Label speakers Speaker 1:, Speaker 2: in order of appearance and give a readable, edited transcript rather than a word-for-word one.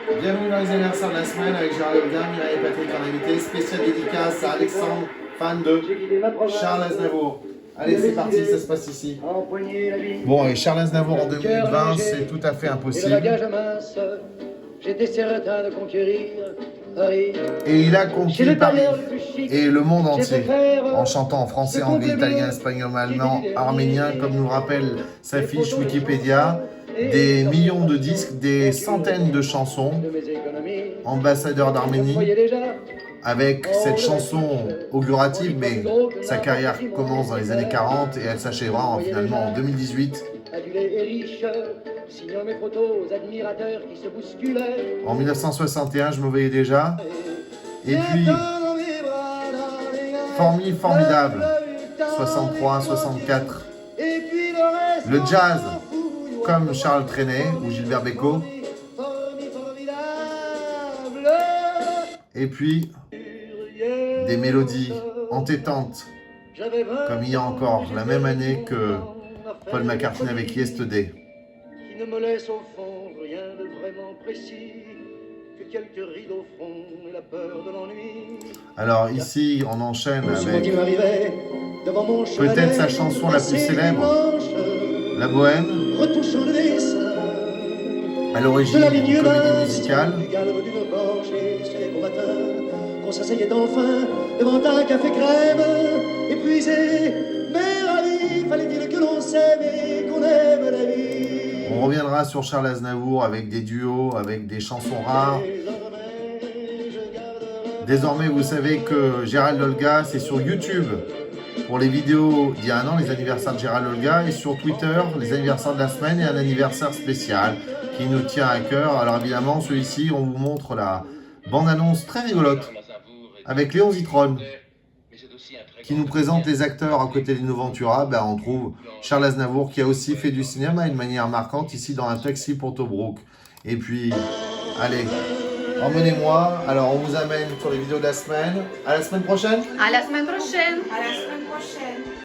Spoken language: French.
Speaker 1: Bienvenue dans les anniversaires de la semaine avec Gérald Olga, Mireille et Patrick en invité. Spécial dédicace à Alexandre, fan de Charles Aznavour. Allez, c'est parti, ça se passe ici. Bon, et Charles Aznavour en 2020, c'est tout à fait impossible.
Speaker 2: J'étais certain de conquérir Paris.
Speaker 1: Et il a conquis Paris et le monde entier en chantant en français, anglais, italien, espagnol, allemand, arménien, comme nous rappelle sa fiche Wikipédia. Des millions de disques, des centaines de chansons, ambassadeur d'Arménie, avec cette chanson augurative, mais sa carrière commence dans les années 40 et elle s'achèvera finalement en 2018. En 1961, je me voyais déjà. Et puis, formidable, 63, 64. Le jazz, comme Charles Trenet ou Gilbert Bécaud. Et puis, des mélodies entêtantes, comme il y a encore la même année que Paul McCartney avec Yesterday.
Speaker 2: Qui ne me laisse au fond rien de vraiment précis, que quelques rides au front et la peur de l'ennui.
Speaker 1: Alors ici, on enchaîne avec peut-être sa chanson la plus célèbre, La Bohème, à l'origine d'une comédie musicale.
Speaker 2: On s'asseyait enfin devant un café crème, épuisé, mais ravi, fallait-il que l'on s'aime et qu'on aime la vie.
Speaker 1: On reviendra sur Charles Aznavour avec des duos, avec des chansons rares. Désormais, vous savez que Gérald Olga, c'est sur YouTube pour les vidéos d'il y a un an, les anniversaires de Gérald Olga, et sur Twitter, les anniversaires de la semaine et un anniversaire spécial qui nous tient à cœur. Alors évidemment, celui-ci, on vous montre la bande-annonce très rigolote avec Léon Zitrone qui nous présente les acteurs à côté d'Lino Ventura. Ben, on trouve Charles Aznavour qui a aussi fait du cinéma d'une manière marquante ici dans Un taxi pour Tobruk. Et puis, allez, emmenez-moi. Alors, on vous amène sur les vidéos de la semaine. À la semaine prochaine.
Speaker 3: À la semaine prochaine.
Speaker 4: À la semaine prochaine.